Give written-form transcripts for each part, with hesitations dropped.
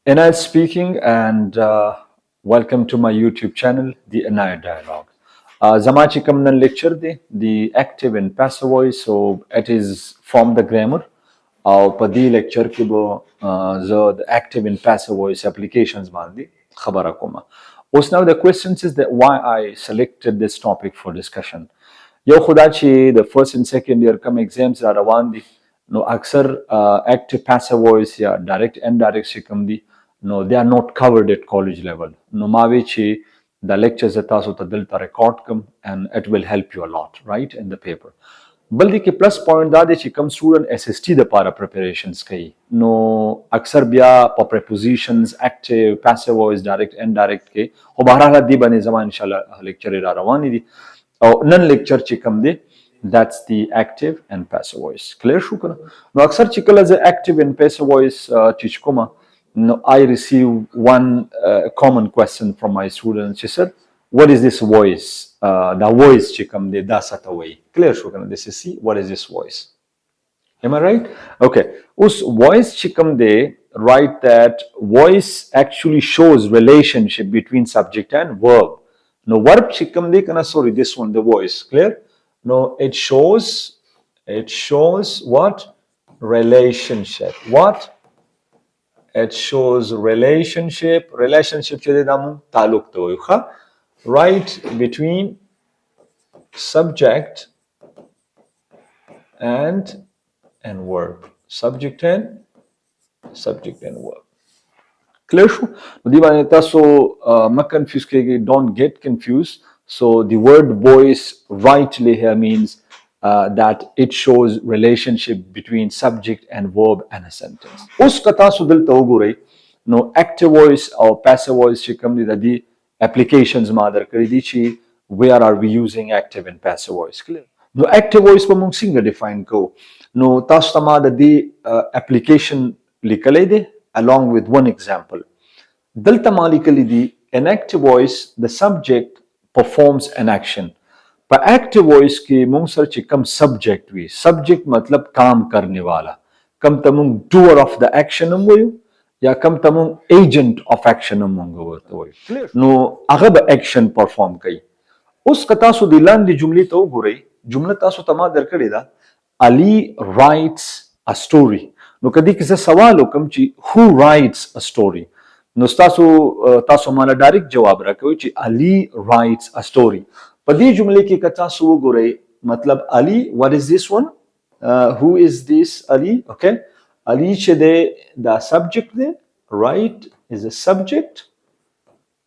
Inayat speaking, and welcome to my YouTube channel, The Inayat Dialogue. Zama chikam nan lecture de the active and passive voice, so it is from the grammar. Padi lecture ki bo the active and passive voice applications bandi khabara koma. Now the questions is that why I selected this topic for discussion. Yo khuda chi the first and second year come exams are rawan di. No aksar active passive voice ya direct and indirect shikam di. No, they are not covered at college level. No mavichi the lectures that tasu ta dil ta record kam and it will help you a lot, right, in the paper. बल्कि के plus point दा दे कम student SST the पारा preparations कई no अक्सर बिया पर prepositions active passive voice direct indirect के हो बहरहाल दी बने जमा इंशाल्लाह लेक्चर रा रवानी दी और नन लेक्चर चिकम दे that's the active and passive voice clear शू कना नो अक्सर चिकल as active and passive voice चिचकोमा no I receive one common question from my students she said what is this voice the voice chikam de dasat away clear shukana this is see what is this voice am I right okay us voice chikam de write that voice actually shows relationship between subject and verb no verb chikam de kana sorry this one the voice clear no it shows what relationship what it shows relationship chede damu taluk to kha right between subject and verb subject and verb clear shu dibane taso ma confuse kege don't get confused so the word voice rightly here means that it shows relationship between subject and verb and a sentence us kata su dil tawgure no active voice or passive voice chikam di applications mother kari di chi where are we using active and passive voice clear no active voice pa mong singa define ko no tas tama di application likale de along with one example dalta malikali di an active voice the subject performs an action पर active voice की मुंग sir चिकम subject भी subject मतलब काम करने वाला कम तमुंग doer of the action हम वही या कम तमुंग agent of action हम वही नो अगब action perform कई उस कथा सु दिलान दी जुमली तो गुरई जुमला तासु तमा दरकड़ी दा Ali writes a story नो कदी किसे सवाल हो कम ची who writes a story नो तासु माला डायरेक्ट जवाब रखो ची Ali writes a story पदी जुमले की कथा सु गुरई मतलब Ali what is this one who is this Ali okay Ali chede the subject there right is a subject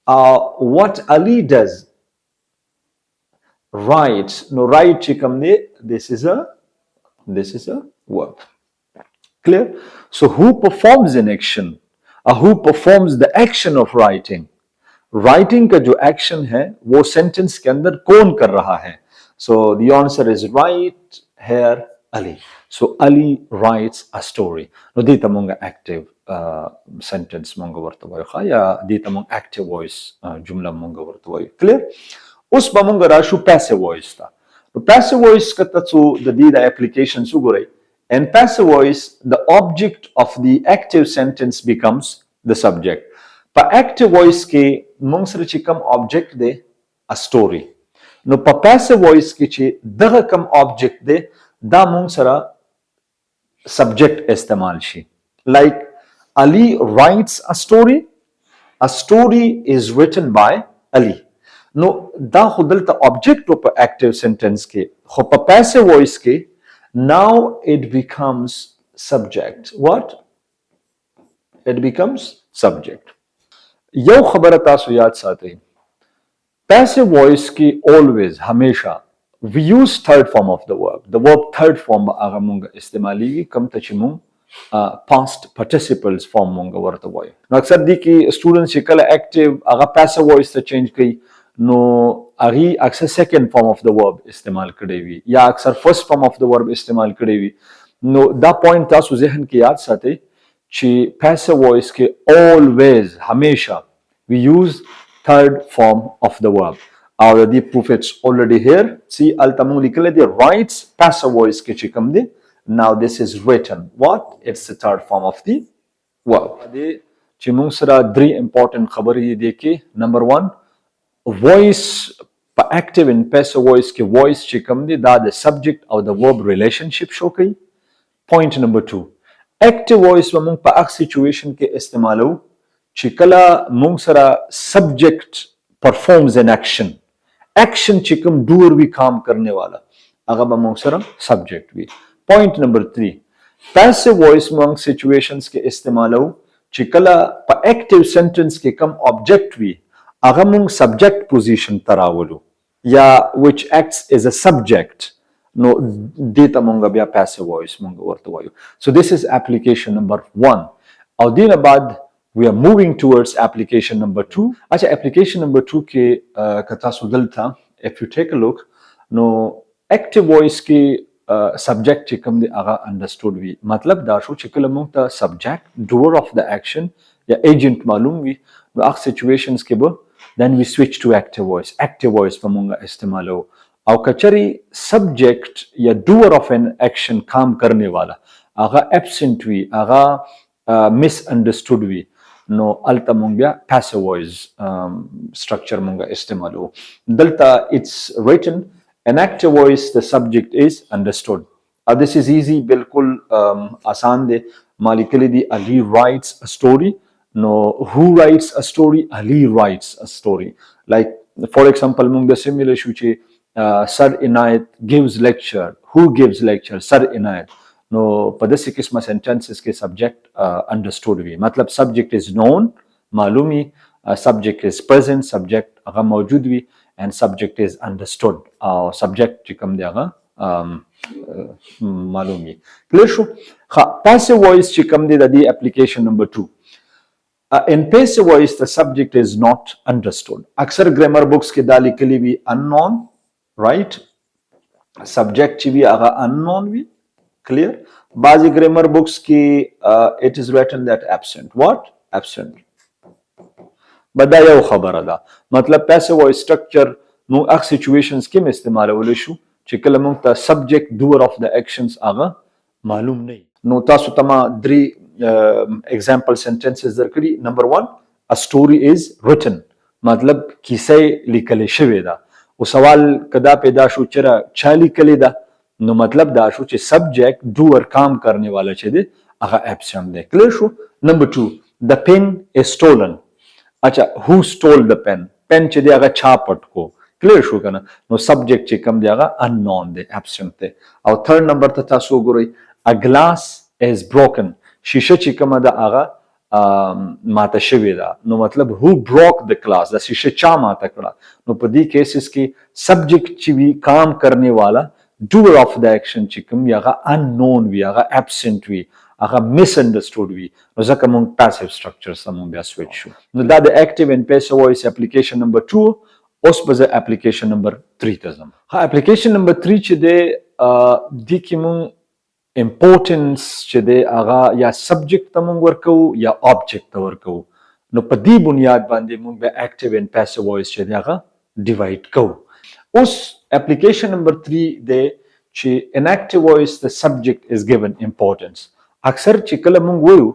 what Ali does right no right chikam ne this is a verb clear so who performs an action who performs the action of writing writing का जो action है वो sentence के अंदर कौन कर रहा है so the answer is right here Ali so Ali writes a story no dita monga active sentence monga vartavoy khaya dita mong active voice jumla monga vartavoy clear उस बमुंगा राशु passive voice था तो passive voice का तत्सु the application सुगुरे and passive voice the object of the active sentence becomes the subject पर active voice के मुंगसर चिकम object दे a story नो पर passive voice के चे दगा कम object दे दा मुंगसरा subject इस्तेमाल she like Ali writes a story is written by Ali no da khudalta object of active sentence ke khopa passive voice ke now it becomes subject what it becomes subject yo khabar tasu yaad sathi passive voice ki always hamesha we use third form of the verb third form aga munga istemali kam tachimung past participles form munga warta boy no aksar di ki students kala active aga passive voice ta change kai नो अगी अक्सर second form of the verb इस्तेमाल करेवी या अक्सर first form of the verb इस्तेमाल करेवी no दा पॉइंट तासु जहन की याद साथे ची पैसिव वॉइस के ऑलवेज हमेशा we use third form of the verb और the proof it's already here see अल तमु निकले दी राइट्स पैसिव वॉइस के चिकम दे now this is written what it's the third form of the verb چې موږ سره درې امپورټنت خبرې دي کې. نمبر 1 voice په active and passive voice کې voice چې کوم دی دا د subject او د verb relationship شو کوي. point number 2 active voice به موږ په هغه situation کې استعمالو چې کله موږ سره subject performs an action چې کوم doer وی کام کرنے والا هغه به موږ سره subject وی. point number 3 passive voice موږ situations کې استعمالو چې کله په active sentence کې کوم object وی هغه موږ subject position تراولو یا which acts as a subject نو دیتا مونږ بیا passive voice مونږ ورته وایو. So this is application number 1 او دینه بعد we are moving towards application number 2. اچھا application number 2 کې کتا سو دلته if you take a look نو active voice کې subject چې کوم دی هغه understood وي. مطلب دا شو چې کله مونږ ته subject doer of the action یا agent معلوم وي نو هغه situations کې به then we switch to active voice په مونږه استعمالو. او کچری subject یا doer of an action کام کرنے والا هغه absent وي هغه misunderstood وي نو الته مونږ بیا passive voice structure مونږه استعمالو. دلته it's written an active voice the subject is understood. This is easy بالکل آسان دی. مالکلی دی Ali writes a story. No, who writes a story? Ali writes a story. Like for example مونږ د similar شو چې Sir Inayat gives lecture. Who gives lecture? Sir Inayat. No, په داسې قسمه sentences کې subject understood وي. مطلب subject is known, معلومي, subject is present, subject هغه موجود وي and subject is understood. او subject چې کوم دی هغه معلومي. clear شو؟ passive voice چې کوم دی د دې application number 2. In passive voice the subject is not understood. اکثر grammar books کې دا لیکلي وي unknown, right? subject چې وي هغه unknown وي. clear? بعضی grammar books کې it is written that absent. what? absent. بدا یو خبره ده. مطلب passive voice structure موږ هغه situations کې استعمالولی شو چې کله موږ ته subject doer of the actions هغه معلوم نه. نو تاسو ته ما درې example sentences درکړي. number 1 a story is written. مطلب کیسه لیکل شوې ده. او سوال کدا پیدا شو چر چا لیکلې ده نو مطلب دا شو چې subject doer کام کرنے والا چې دی هغه absent دی. clear شو؟ number 2 the pen is stolen. اچھا who stole the pen? pen چې دی هغه چا پټ کو. clear شو کنه؟ نو subject چې کوم دی هغه unknown دی, absent دی. او third number ته تاسو وګورئ a glass is broken. شیشه چې کومه ده هغه ماته شوې ده نو مطلب who broke the glass دا شیشه چا ماته کړه. نو په دې کیسز کې subject چې وی کام کرنے والا doer of the action چې کوم هغه unknown وي هغه absent وي هغه misunderstood وي نو ځکه مونږ passive structure سره مونږ بیا switch شو. نو دا د active and passive voice application number 2. اوس به زه application number 3 ته ځم. application number 3 چې دی دې کې مونږ importance چې دی هغه یا subject ته مونږ ورکو یا object ته ورکو. نو په دې بنیاد باندې مونږ به active and passive voice چې دی هغه divide کوو. اوس application number 3 دی چې in active voice the subject is given importance. اکثر چې کله مونږ وایو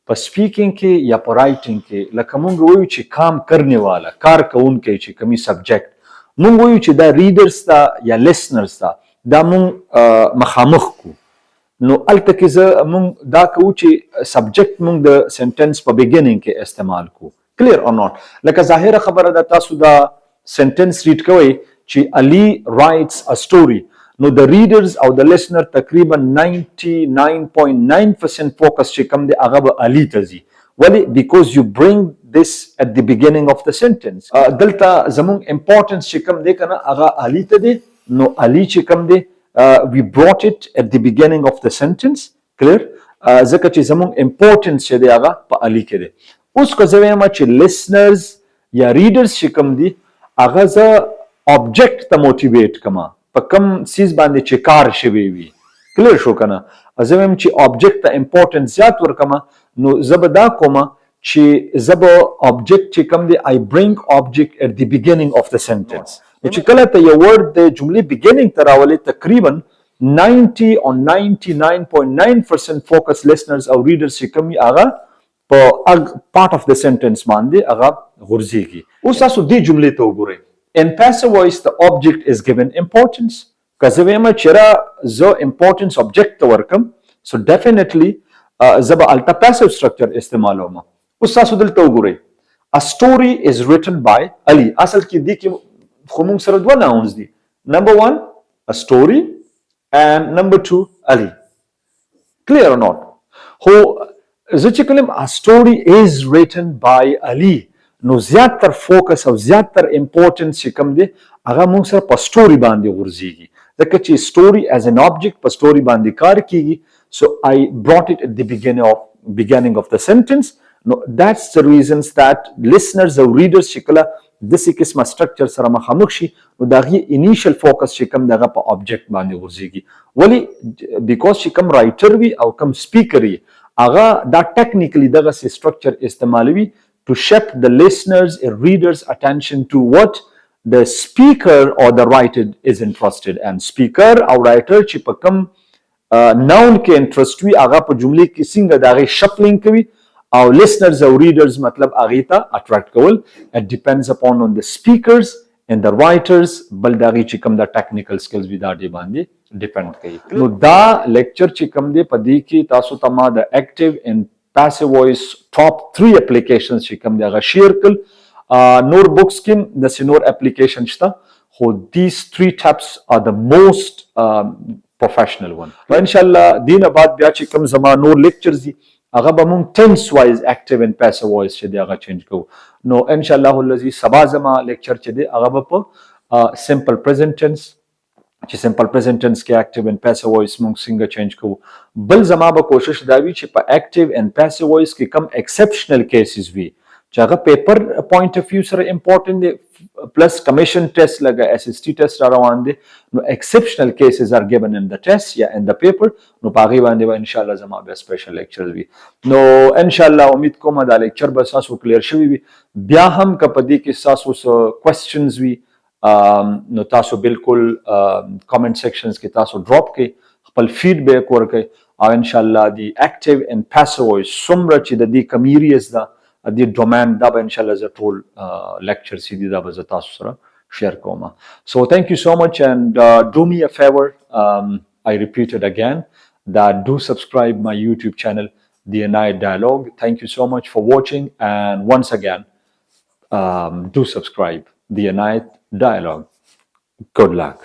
په speaking کې یا په writing کې لکه مونږ وایو چې کام کرنے والا کار کوونکی چې کومي subject مونږ وایو چې دا readers ته یا listeners ته دا مونږ مخامخ کو. نو الته کې مونږ دا کوو چې subject مونږ د sentence په beginning کې استعمال کو. clear or not؟ لکه ظاهره خبره ده تاسو دا sentence read کوئ چې Ali writes a story. نو the readers او the listener تقریبا 99.9% focus چې کوم دی هغه به Ali ته ځي. ولی؟ because you bring this at the beginning of the sentence. دلته زمونږ importance چې کوم دی کنه هغه Ali ته دی. نو Ali چې کوم دی we brought it at the beginning of the sentence. clear? ځکه چې زمونږ importance چې دی هغه په Ali کې دی. اوس که زه وایم چې listeners یا readers چې کوم دی هغه زه object ته motivate کما په کم سیز باندې چې کار شوی وي. clear شو کنه؟ زه وایم چې object ته importance زیات ورکما نو زه به دا کومه چې زه به object چې کوم دی I bring object at the beginning of the sentence. نو چې کله ته یو word د جملې beginning ته راولې تقریبا 90 or 99.9% focus listeners او readers چې کوم هغه part of the sentence باندې هغه غورځيږي. اوس تاسو دې جملې ته وګورئ. In passive voice the object is given importance. که زه وایم چې را زه importance object ته ورکم so definitely زه به الته passive structure استعمالوم. اوس تاسو دلته وګورئ. A story is written by Ali. اصل کې دې کې خو موږ سره دوه nouns دي. Number one, a story and number two, Ali. Clear or not? خو زه چې کلم a story is written by Ali نو زیاتر فوکس او زیاتر امپورټنس چې کوم دی هغه موږ سره په story باندې غورځيږي ځکه چې story as an object په story باندې کار کیږي. So I brought it at the beginning of the sentence. No, that's the reasons that listeners or readers چې کله داسې قسمه structure سره مخامخ شي نو د هغې initial focus چې کوم دغه په object باندې غورځيږي. ولې because چې کوم writer وي او کوم speaker وي هغه دا technically دغه structure استعمالوي to shift the listeners and readers attention to what the speaker or the writer is interested and speaker or writer چې په کوم noun کې interest وي هغه په جملې کې څنګه د هغې shuffling کوي او listeners او readers مطلب هغې ته attract کول. It depends upon on the speakers and the writers بل د هغې چې کوم د technical skills وي دا دې باندې depend کوي. نو دا lecture چې کوم دی په دې کې تاسو ته ما د active and passive voice top 3 applications چې کوم دی هغه share کړل. نور books کې داسې نور application شته خو these 3 tips are the most professional one. ان شاء الله دینه بعد بیا چې کوم زما نور lectures دي هغه به مونږ tense wise active and passive voice چې دی هغه change کوو. نو ان شاء الله الذي سبا زما lecture چې دی هغه به په simple present tense چې simple present tense کې active and passive voice مونږ څنګه change کوو. بل زما به کوشش دا وي چې په active and passive voice کې کم exceptional cases وي چې هغه پیپر point of view سره important دی plus commission test لګه SST test را روان دي نو exceptional cases are given in the test یا in the paper نو په هغې باندې به انشاءالله زما بیا special lectures وي. نو انشاءالله امید کوم دا lecture به ستاسو clear شوي وي. بیا هم که په دې کې ستاسو څه questions وي نو تاسو بالکل comment sections کې تاسو drop کړئ خپل feedback ورکړئ او انشاءالله دی active and passive voice څومره چې د دې کوم areas ده the domain دا به انشاءالله زه ټول lectures چې دي دا به زه تاسو سره share کوم. So thank you so much and do me a favor, I repeat it again that do subscribe my YouTube channel The Inayat Dialogue. Thank you so much for watching and once again do subscribe The Inayat Dialogue. Good luck.